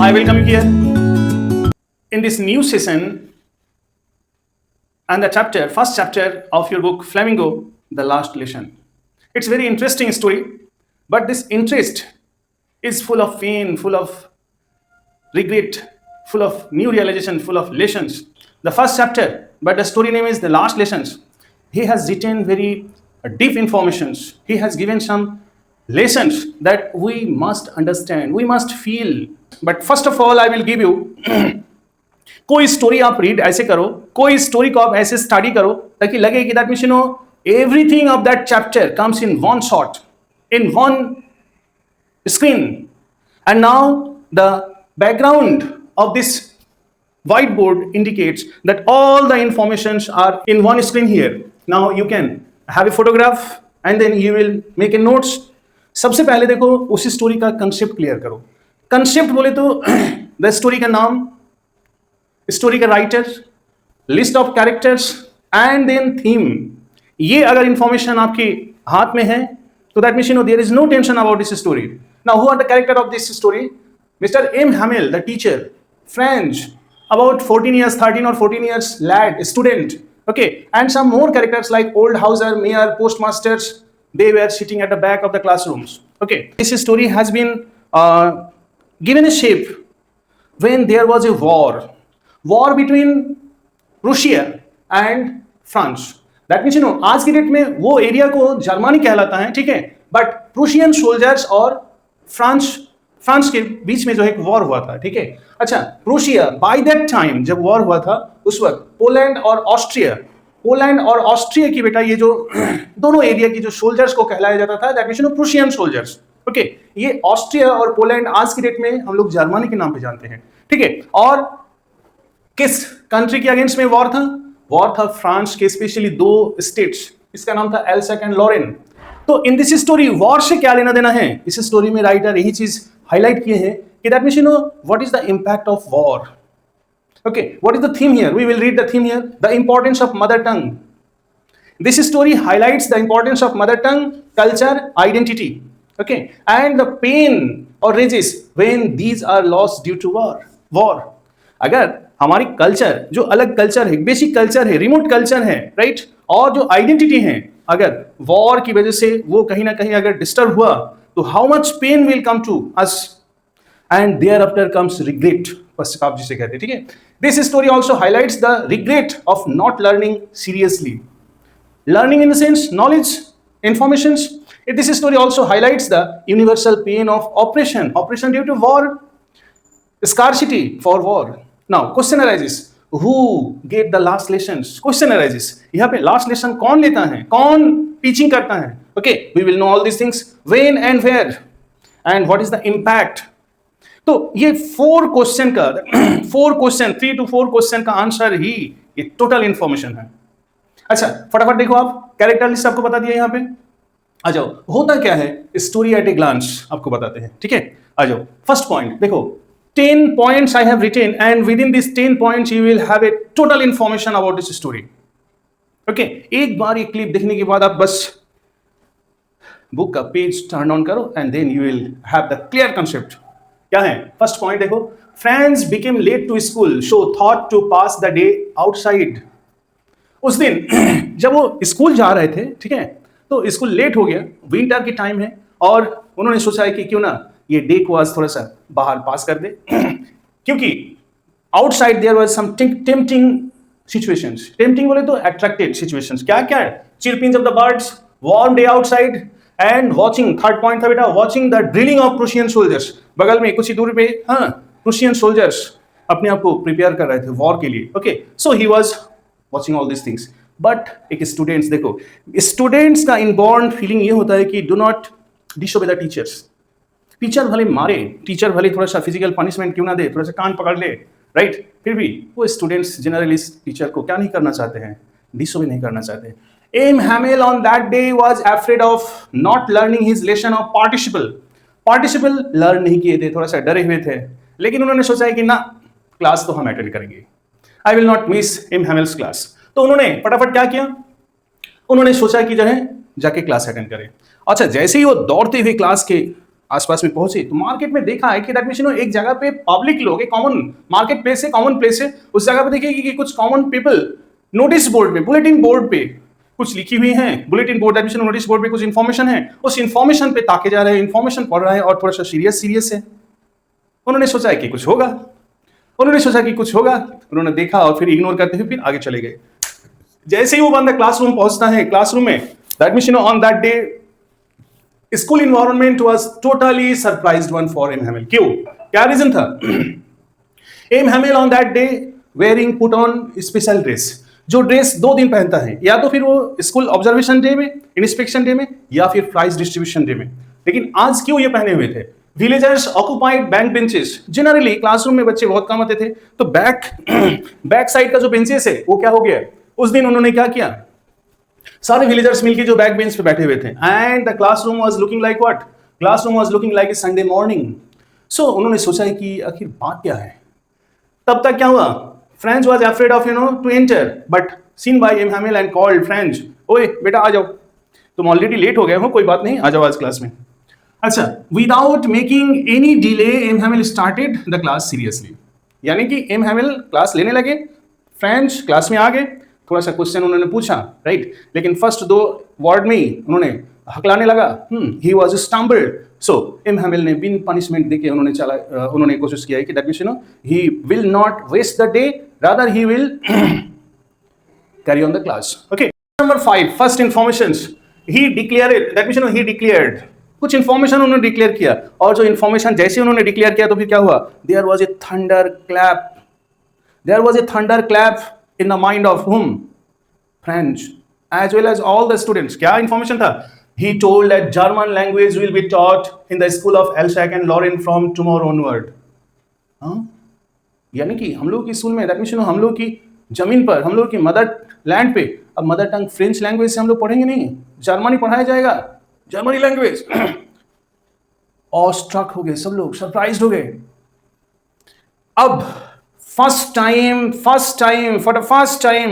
I welcome you here in this new session and the chapter, first chapter of your book Flamingo, The Last Lesson. It's very interesting story, but this interest is full of pain, full of regret, full of new realization, full of lessons. The first chapter, but the story name is The Last Lessons. He has written very deep informations. He has given some lessons that we must understand, we must feel. But first of all, I will give you कोई story आप read ऐसे करो, कोई story को आप ऐसे study करो ताकि लगे कि that means you know everything of that chapter comes in one shot, in one screen. And now the background of this whiteboard indicates that all the informations are in one screen here. Now you can have a photograph and then you will make a notes. सबसे पहले देखो उसी story का concept clear करो. Concept बोले तो the story का नाम, स्टोरी का writer, list of characters and then theme. ये अगर इंफॉर्मेशन आपके हाथ में है तो that means you know there is no tension about this story. Now who are the character of this story? Mister M Hamel, the teacher, French, about 14 years, 13 or 14 years lad, student. Okay, and some more characters like old houser, mayor, postmasters. They were sitting at the back of the classrooms. Okay, this story has been given a shape when there was a war between Russia and France. That means you know आज की date में वो area को Germany कहलाता है, ठीक है, but Prussian soldiers और फ्रांस के बीच में जो एक वॉर हुआ था, ठीक है. अच्छा, प्रूशिया बाय दैट टाइम जब वॉर हुआ था उस वक्त पोलैंड और ऑस्ट्रिया की बेटा ये जो दोनों एरिया की जो सोल्जर्स को कहलाया जाता था that means you no Prussian soldiers. Okay, ये ऑस्ट्रिया और पोलैंड आज की डेट में हम लोग जर्मनी के नाम पे जानते हैं, ठीक है. और किस कंट्री के अगेंस्ट में वॉर था फ्रांस के स्पेशली दो स्टेट्स. इसका नाम था एल्सैक एंड लॉरेन. तो इन दिस स्टोरी वॉर से क्या लेना देना है? इस स्टोरी में राइटर यही चीज हाईलाइट किए हैं कि that means you know what is the impact of war. Okay, what is the theme here? We will read the theme here. The importance of mother tongue. This story highlights the importance of mother tongue, culture, identity. Okay, and the pain और rages when these are lost due to war. अगर हमारी culture जो अलग culture है, basic culture है, remote culture है, right, और जो आइडेंटिटी है अगर वॉर की वजह से वो कहीं ना कहीं अगर डिस्टर्ब हुआ तो how much pain will come to us and there after comes regret, पश्चाताप जिसे कहते हैं, ठीक है. This story also highlights the regret of not learning seriously. Learning in the sense knowledge, information. This story also highlights the universal pain of operation due to war, scarcity for war. Now question arises, who get the last lessons? Question arises, यहाँ पे last lesson कौन लेता है, कौन teaching करता है? Okay, we will know all these things, when and where and what is the impact. तो ये 3 to 4 क्वेश्चन का आंसर ही ये टोटल इंफॉर्मेशन है. अच्छा, फटाफट देखो, आप कैरेक्टर लिस्ट आपको बता दिया यहाँ पे. आ जाओ, होता क्या है स्टोरी एट ए ग्लांस आपको बताते हैं, ठीक है. आ जाओ, फर्स्ट पॉइंट देखो, 10 points I have written and within these 10 points you will have a total information about this story. Okay, एक बार ये क्लिप देखने के बाद आप बस बुक का पेज टर्न ऑन करो and then you will have the clear concept. क्या है फर्स्ट पॉइंट देखो, Franz became late to school so thought to pass the day outside. उस दिन जब वो स्कूल जा रहे थे, ठीक है, तो स्कूल लेट हो गया, विंटर की टाइम है और उन्होंने सोचा है कि क्यों ना ये डे को आज थोड़ा सा बाहर पास कर दे क्योंकि outside there was some tempting situations. Tempting बोले तो अट्रैक्टेड सिचुएशंस. क्या क्या है? Chirping of the birds, warm day outside and watching. Third point था बेटा, watching the drilling of Prussian soldiers. बगल में कुछ ही दूरी पे प्रूशियन सोल्जर्स अपने आप को प्रिपेयर कर रहे थे वॉर के लिए. Okay, so he was watching all this things. But एक स्टूडेंट्स, देखो स्टूडेंट्स का इनबॉर्न फीलिंग ये होता है कि do not disobey the teachers. Teacher भले मारे, टीचर भले थोड़ा सा फिजिकल पनिशमेंट क्यों ना दे, थोड़ा सा कान पकड़ ले, राइट, फिर भी वो स्टूडेंट्स जनरली टीचर को क्या नहीं करना चाहते हैं, डिसोबे नहीं करना चाहते. M Hamel on that day was afraid of not learning his lesson of participle learn नहीं किए थे, थोड़ा सा डरे हुए थे, लेकिन उन्होंने सोचा है कि ना, क्लास तो हम अटेंड करेंगे, I will not miss M Hamel's class. तो उन्होंने फटाफट क्या किया, उन्होंने सोचा कि जो है जाके क्लास अटेंड करें. अच्छा, जैसे ही वो दौड़ते हुए क्लास के आसपास में पहुंचे तो मार्केट में देखा है कि दैट मीन्स एक जगह पे पब्लिक लोग, एक कॉमन मार्केट प्लेस है, कॉमन प्लेस है, उस जगह पे देखिए कि कुछ कॉमन पीपल नोटिस बोर्ड पे, बुलेटिन बोर्ड पे कुछ लिखी हुई है, bulletin board that means notice board पे कुछ इन्फॉर्मेशन है, उस इन्फॉर्मेशन पे ताके जा रहे हैं, इन्फॉर्मेशन पढ़ रहा है और थोड़ा सा सीरियस है। उन्होंने सोचा कि कुछ होगा, उन्होंने देखा और फिर इग्नोर करते हुए फिर आगे चले गए। जैसे ही वो बंदा क्लासरूम पहुंचता है, क्लासरूम में that means on that day school environment was totally surprised one for M Hamel. क्यों, क्या रीजन था? M Hamel on that day wearing put on special dress, जो ड्रेस 2 दिन पहनता है, या तो फिर वो स्कूल ऑब्जर्वेशन डे में, इंस्पेक्शन डे में, या फिर प्राइज डिस्ट्रीब्यूशन डे में। लेकिन आज क्यों ये पहने हुए थे? Villagers occupied back benches. Generally classroom में बच्चे बहुत कम आते थे, तो बैक साइड का जो बेंचेस है वो क्या हो गया, उस दिन उन्होंने क्या किया, सारे विलेजर्स मिलके जो बैक बेंच पे बैठे हुए थे, and the classroom was looking like what, classroom was looking like a Sunday morning. So उन्होंने सोचा कि आखिर बात क्या है। तब तक क्या हुआ, French was afraid of to enter, but seen by M Hamel and called French, ओए बेटा आ जाओ, तुम ऑलरेडी लेट हो गए हो, कोई बात नहीं, आ जाओ आज क्लास में। अच्छा, without making any delay M Hamel started the class seriously, यानी कि एम हैमिल क्लास लेने लगे, फ्रेंच क्लास में आ गए, थोड़ा सा क्वेश्चन उन्होंने पूछा, राइट, लेकिन फर्स्ट 2 वर्ड में ही उन्होंने हकलाने लगा, he was stumbled. So M Hamel ने बिन पनिशमेंट देके उन्होंने कोशिश किया है कि that means he will not waste the day, rather he will carry on the class. Okay, number 5, first informations he declared, that means he declared, कुछ information उन्होंने डिक्लेयर किया, और जो इंफॉर्मेशन जैसे उन्होंने डिक्लेयर किया तो फिर क्या हुआ, there was a thunder clap in the mind of whom? French, as well as all the students. क्या इंफॉर्मेशन था? He told that German language will be taught in the school of Elsack and Lorraine from tomorrow onward. यानी कि हम लोग की school में, that means हम लोग की जमीन पर, हम लोग की मदर लैंड पे अब मदर टंग फ्रेंच लैंग्वेज से हम लोग पढ़ेंगे नहीं, जर्मनी पढ़ाया जाएगा, जर्मनी लैंग्वेज। और स्ट्रक हो गए सब लोग, सरप्राइज्ड हो गए। अब First time, for the first time,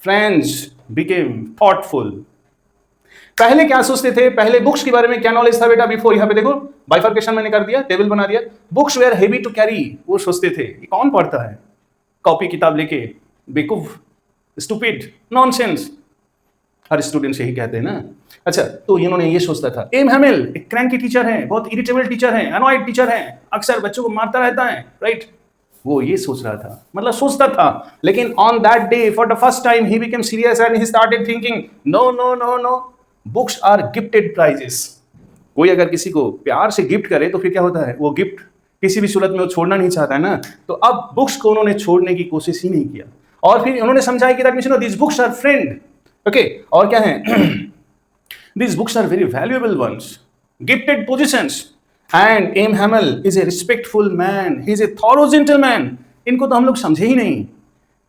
French became thoughtful. पहले क्या सोचते थे, पहले बुक्स के बारे में क्या नॉलेज था बेटा? बिफोर, यहाँ पे देखो बाइफर्केशन मैंने कर दिया, टेबल बना दिया। Books were heavy to carry, वो सोचते थे ये कौन पढ़ता है कॉपी किताब लेके, बेवकूफ, स्टूपिड, नॉनसेंस, हर स्टूडेंट यही कहते हैं ना। अच्छा, तो इन्होंने ये सोचता था, एम हैमिल एक क्रैंकी टीचर है, बहुत इरिटेबल टीचर है, अनॉयड टीचर है, अक्सर बच्चों को मारता रहता है, राइट, वो ये सोच रहा था, मतलब सोचता था। लेकिन on that day for the first time he became serious and he started thinking, no, books are gifted prizes. कोई अगर किसी को प्यार से गिफ्ट करे तो फिर क्या होता है, वो गिफ्ट किसी भी सूरत में वो छोड़ना नहीं चाहता है ना। तो अब बुक्स को उन्होंने छोड़ने की कोशिश ही नहीं किया, और फिर उन्होंने समझाया कि that means this books are friend, okay, और क्या है, this books are very valuable ones, gifted positions, and M Hamel is a respectful man, he is a thorough gentleman. इनको तो हम लोग समझे ही नहीं,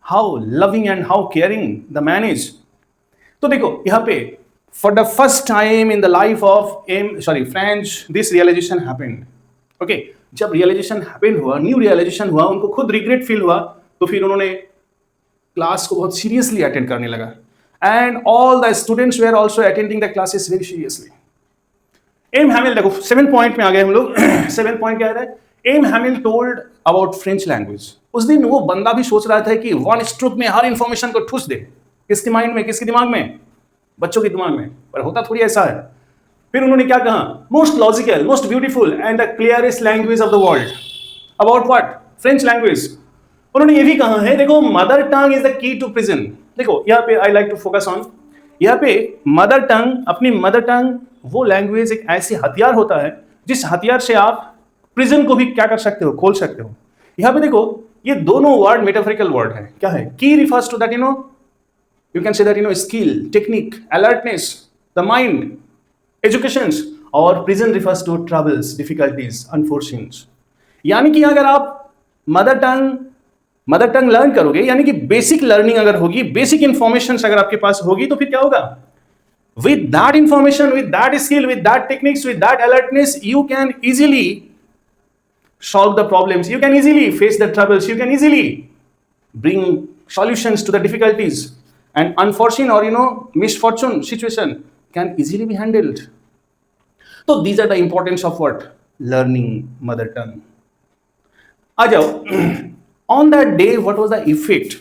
how loving and how caring the man is. तो देखो यहाँ पे for the first time in the life of French, this realization happened. Okay, जब रियलाइजेशन हैपेंड हुआ, न्यू रियलाइजेशन हुआ, उनको खुद रिग्रेट फील हुआ, तो फिर उन्होंने क्लास को बहुत सीरियसली अटेंड करने लगा, and all the students were also attending the classes very seriously. M Hamel, देखो 7 पॉइंट में आ गए हम लोग। 7 पॉइंट क्या है? M Hamel told about French language. उस दिन वो बंदा भी सोच रहा था कि वन स्ट्रोक में हर इंफॉर्मेशन को ठूस दे, किसके माइंड में, किसके दिमाग में, बच्चों के दिमाग में, पर होता थोड़ी ऐसा है। फिर उन्होंने क्या कहा, most logical, most beautiful and the clearest language of the world, about what, French language. उन्होंने ये भी कहा है, देखो mother tongue is the key to prison. देखो यहाँ पे I like to focus on, यहाँ पे मदर टंग, अपनी मदर टंग, वो लैंग्वेज एक ऐसी हथियार होता है जिस हथियार से आप प्रिजन को भी क्या कर सकते हो, खोल सकते हो। यहाँ पे देखो ये दोनों वर्ड मेटाफोरिकल वर्ड है। क्या है? Key refers to that you can say that skill, technique, alertness, the mind, educations, और prison refers to troubles, difficulties, unfortunate. यानी कि अगर आप मदर टंग लर्न करोगे, यानी कि बेसिक लर्निंग अगर होगी, बेसिक इंफॉर्मेशन अगर आपके पास होगी, तो फिर क्या होगा, with that information, with that skill, with that techniques, with that alertness, you can easily solve the problems, you can easily face the troubles, you can easily bring solutions to the difficulties, and unforeseen or misfortune situation can easily be handled. तो these are the importance of what, learning mother tongue. आ जाओ, on that day what was the effect.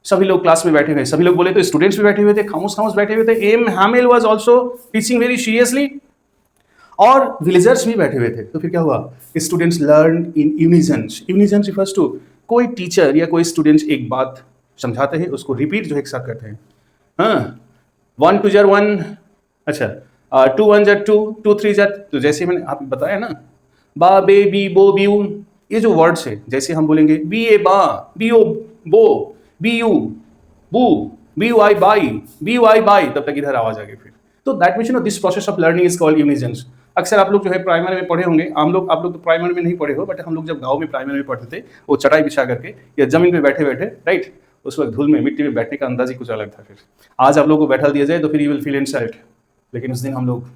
सभी लोग class में बैठे हुए, सभी लोग बोले तो स्टूडेंट्स भी बैठे हुए थे, खामोश खामोश बैठे हुए थे। M Hamel was also teaching very seriously, और विलेजर्स भी बैठे हुए थे। तो फिर क्या हुआ, students learn in unisons. Unisons refers to कोई टीचर या कोई स्टूडेंट्स एक बात समझाते हैं, उसको रिपीट जो एक साथ करते हैं। हाँ, 1 2 जार 1, अच्छा 2 1 जार 2, 2 3 जार, तो जैसे मैंने आप बताया ना, बा बे बी बो बीऊ, ये जो वर्ड्स है, जैसे हम बोलेंगे बी ए बा, बी ओ बो, बी यू बू, बी यू आई बाई, बी यू आई बाई, तब तक इधर आवाज आ गई फिर। तो that means this process of learning is called unisons. अक्सर आप लोग जो है प्राइमरी में पढ़े होंगे, आप लोग तो प्राइमरी में नहीं पढ़े हो, बट हम लोग जब गांव में प्राइमरी में पढ़ते थे, वो चटाई बिछा करके या जमीन पे बैठे बैठे, राइट, उस वक्त धूल में मिट्टी में बैठने का अंदाज ही कुछ अलग था। फिर आज आप लोग को बैठा दिया जाए तो फिर यू विल फील इनसल्ट, लेकिन उस दिन हम लोग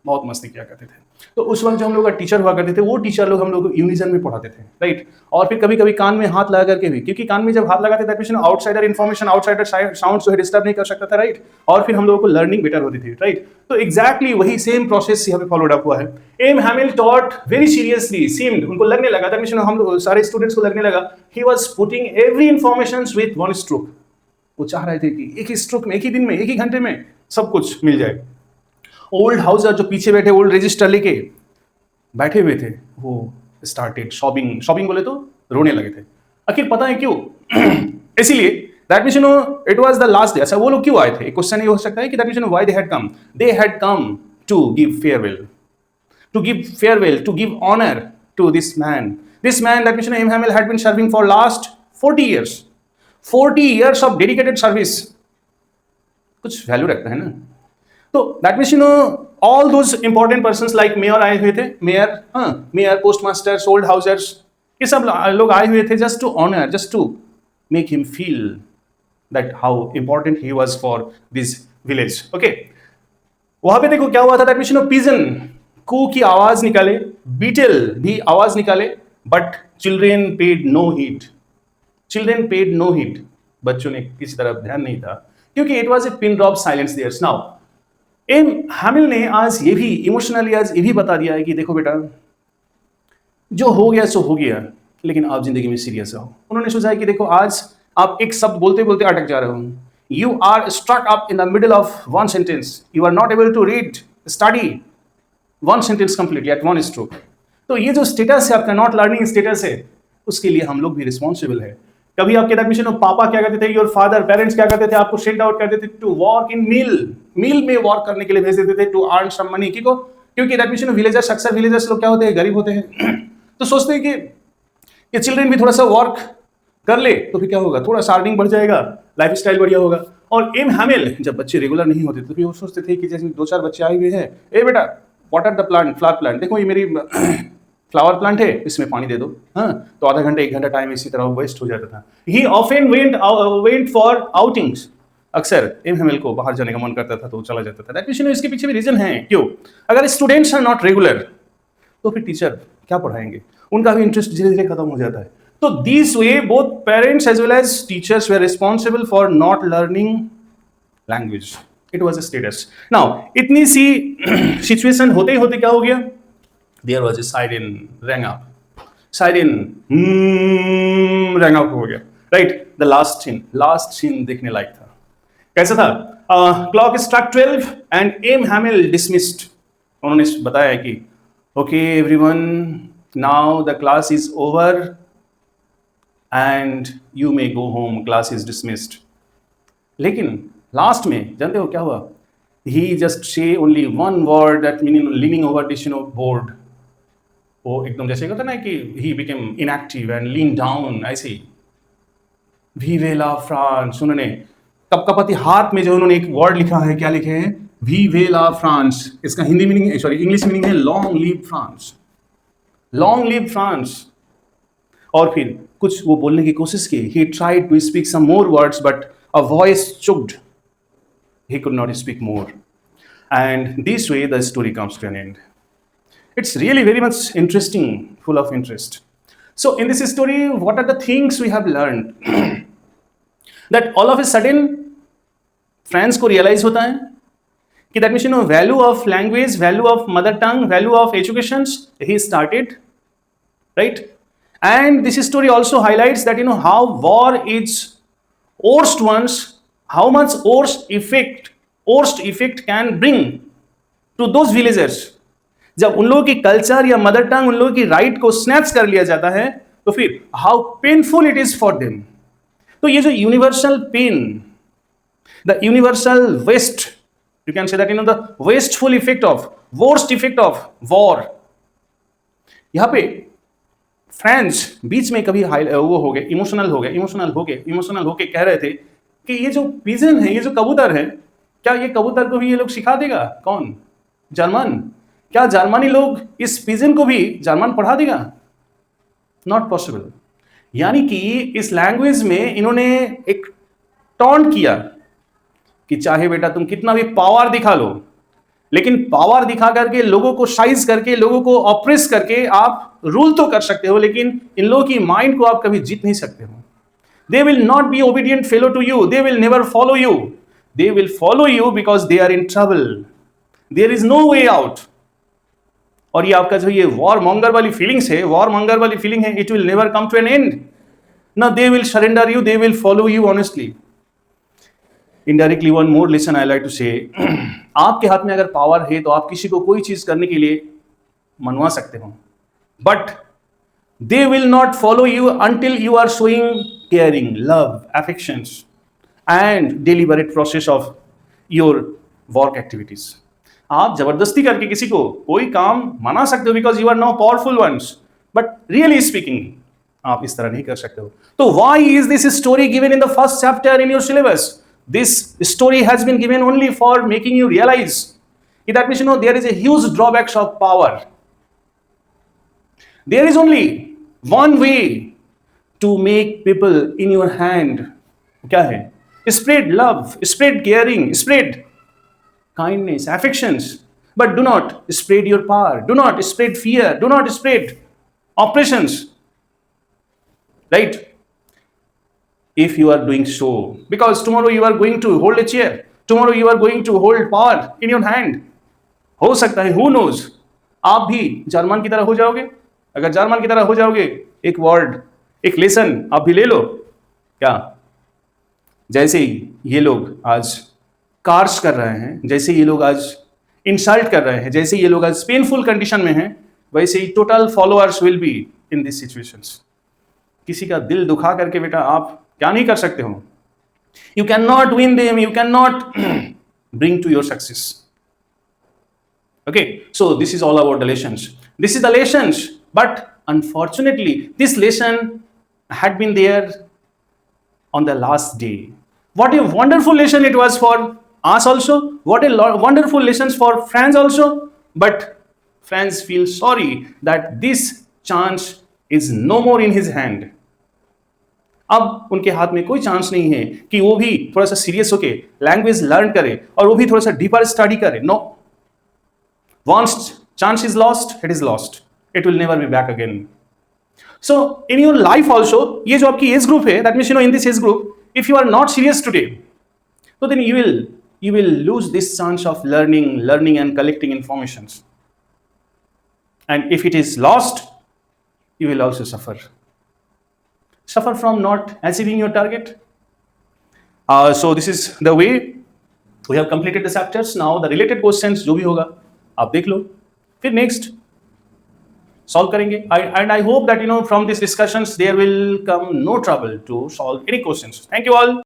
बहुत मस्ती किया करते थे। तो उस वक्त जो हम लोग का टीचर हुआ करते थे, वो टीचर लोग हम लोग को यूनिजन में पढ़ाते थे, राइट। और फिर कभी कभी कान में हाथ लगा करके भी, क्योंकि कान में जब हाथ लगाते that means outsider information, outsider sound जो है डिस्टर्ब नहीं कर सकता था, राइट। और फिर हम लोगों को लर्निंग बेटर होती थी, राइट। तो एग्जैक्टली वही सेम प्रोसेस यहाँ पे फॉलोड अप हुआ है। M हैमिल taught very seriously, seemed, उनको लगने लगा, दैट मींस हम लोग सारे स्टूडेंट्स को लगने लगा, he was putting every information with one stroke. वो चाह रहे थे कि एक ही स्ट्रोक में, एक ही दिन में, एक ही घंटे में सब कुछ मिल जाए। ओल्ड हाउसर जो पीछे बैठे ओल्ड रजिस्टर लेके बैठे हुए थे, वो स्टार्टेड शॉपिंग, शॉपिंग बोले तो रोने लगे थे। आखिर पता है क्यों? इसीलिए that means it was the last day. अच्छा, वो लोग क्यों आए थे? एक क्वेश्चन ये हो सकता है कि that means why they had come to give farewell, to give honor to this man that mission Abraham Hamel had been serving for last 40 years, 40 years of dedicated service। कुछ वैल्यू रखता है ना। तो that means all those important persons like mayor आए हुए थे, mayor, पोस्टमास्टर्स, old हाउसर्स, ये सब लोग आए हुए थे just to honour, just to make him feel that how important he was for this village. Okay, वहां पे देखो क्या हुआ था, दैट मीन्स पिजन कू की आवाज निकाले, बीटल भी आवाज निकाले, but children paid no heed, children paid no heed, बच्चों ने किसी तरफ ध्यान नहीं था, क्योंकि it was a pin drop silence there. Now M Hamel ने आज ये भी इमोशनली आज ये भी बता दिया है कि देखो बेटा, जो हो गया सो हो गया, लेकिन आप जिंदगी में सीरियस रहो। उन्होंने सोचा है कि देखो, आज आप एक शब्द बोलते बोलते अटक जा रहे हो, you are struck up in the middle of one sentence, you are not able to read study one sentence completely at one stroke. तो ये जो स्टेटस है आपका, नॉट लर्निंग स्टेटस है, उसके लिए हम लोग भी रिस्पॉन्सिबल है। कभी आपके एडमिशन पापा क्या कहते थे, योर फादर, पेरेंट्स क्या कहते थे, आपको सेंड आउट कर देते थे टू वर्क इन मिल में वर्क करने के लिए भेज देते थे टू अर्न सम मनी। क्योंकि एडमिशन विलेजर्स, अक्सर विलेजर्स लोग क्या होते हैं, गरीब होते हैं, तो सोचते हैं कि चिल्ड्रेन भी थोड़ा सा वर्क कर ले तो फिर क्या होगा, थोड़ा सा अर्निंग बढ़ जाएगा, लाइफ स्टाइल बढ़िया होगा। और एम हैमिल जब बच्चे रेगुलर नहीं होते तो फिर वो सोचते थे कि जैसे 2-4 बच्चे आए हुए हैं, ए बेटा water the plant, flower plant, देखो ये मेरी फ्लावर प्लांट है, इसमें पानी दे दो। हाँ, तो आधा घंटा 1 घंटा टाइम इसी तरह वेस्ट हो जाता था। ही ऑफन वेंट फॉर आउटिंग्स, अक्सर एम हैमिल को बाहर जाने का मन करता था तो चला जाता था। दैट मींस इसके पीछे भी रीजन है क्यों। अगर स्टूडेंट्स आर नॉट रेगुलर तो फिर टीचर क्या पढ़ाएंगे, उनका भी इंटरेस्ट धीरे धीरे खत्म हो जाता है। तो this way both parents as well as teachers were responsible for not learning language. It was a status. Now इतनी सी सिचुएशन होते ही होते क्या हो गया, there was a siren rang up, siren rang up हो गया, राइट। द लास्ट सीन देखने लायक था। कैसा था? Clock struck 12 and M Hamel dismissed. उन्होंने बताया कि okay everyone, now the class is over and you may go home, class is dismissed. लेकिन लास्ट में जानते हो क्या हुआ? He just say only one word that meaning leaning over this board. वो एकदम जैसे कहता ना कि he became inactive and lean down, ऐसे ही विवे ला फ्रांस। उन्होंने कपकपाती हाथ में जो उन्होंने एक वर्ड लिखा है, क्या लिखे हैं? विवे ला फ्रांस। इसका Hindi meaning, sorry English meaning है long live France, long live France. और फिर कुछ वो बोलने की कोशिश की। He tried to speak some more words but a voice choked, he could not speak more, and this way the story comes to an end. It's really very much interesting, full of interest. So in this story, what are the things we have learned? That all of a sudden friends को realize होता है कि that means value of language, value of mother tongue, value of education he started, right? And this story also highlights that how war is worst ones, how much worst effect can bring to those villagers. जब उन लोगों की culture या mother tongue उन लोगों की right को snatch कर लिया जाता है तो फिर how painful it is for them. तो ये जो universal pain, the universal waste, you can say that the wasteful effect of worst effect of war, यहां पे फ्रेंड्स बीच में कभी वो हो गए इमोशनल हो गए कह रहे थे कि ये जो पिजन है, ये जो कबूतर है, क्या ये कबूतर को भी ये लोग सिखा देगा? कौन? जर्मन. क्या जर्मनी लोग इस पिजन को भी जर्मन पढ़ा देगा? Not possible. यानी कि इस लैंग्वेज में इन्होंने एक टॉन्ट किया कि चाहे बेटा तुम कितना भी पावर दिखा लो, लेकिन पावर दिखा करके लोगों को साइज करके लोगों को ऑप्रेस करके आप रूल तो कर सकते हो, लेकिन इन लोगों की माइंड को आप कभी जीत नहीं सकते हो. They will not be obedient fellow to you, they will never follow you, they will follow you because they are in trouble, there is no way out. और ये आपका जो ये वॉर मॉन्गर वाली फीलिंग्स है, वॉर मॉन्गर वाली feeling है, it will never come to an end. ना they will surrender you, they will follow you honestly. Indirectly one more lesson I like to से, आपके हाथ में अगर पावर है तो आप किसी को कोई चीज करने के लिए मनवा सकते हो, but they will not follow you until you are showing caring, love, affections and deliberate process of your work activities. आप जबरदस्ती करके किसी को कोई काम मना सकते हो because you are now powerful ones, but really speaking आप इस तरह नहीं कर सकते हो. तो why is this story given in the first chapter in your syllabus? This story has been given only for making you realize that means there is a huge drawbacks of power. There is only one way to make people in your hand. क्या है? Spread love, spread caring, spread kindness, affections, but do not spread your power, do not spread fear, do not spread oppressions, right? If you are doing so, because tomorrow you are going to hold a chair, tomorrow you are going to hold power in your hand. हो सकता है, who knows, आप भी German की तरह हो जाओगे. अगर जर्मन की तरह हो जाओगे, एक वर्ड, एक लेसन आप भी ले लो. क्या? जैसे ही ये लोग आज कार्स कर रहे हैं, जैसे ये लोग आज इंसल्ट कर रहे हैं, जैसे ये लोग आज पेनफुल कंडीशन में हैं, वैसे ही total followers will be in this situations. किसी का दिल दुखा करके बेटा आप क्या नहीं कर सकते हो. You can not win them, you can not bring to your success. Okay, so this is all about the lessons. This is the lessons, but unfortunately this lesson had been there on the last day. What a wonderful lesson it was for us also. What a wonderful lessons for friends also. But friends feel sorry that this chance is no more in his hand. अब उनके हाथ में कोई chance नहीं है कि वो भी थोड़ा सा सीरियस होके लैंग्वेज लर्न करे और वो भी थोड़ा सा डीपर स्टडी करे. No, once chance is lost, it is lost, it will never be back again. So in your life also, ये जो आपकी एज ग्रुप है, that means in this age group, if you are not serious today, तो then you will lose this chance of learning and collecting informations. And if it is lost, you will also suffer from not achieving your target. So this is the way we have completed the chapters. Now the related questions जो भी होगा आप देख लो, फिर next solve करेंगे. And I hope that from these discussions there will come no trouble to solve any questions. Thank you all.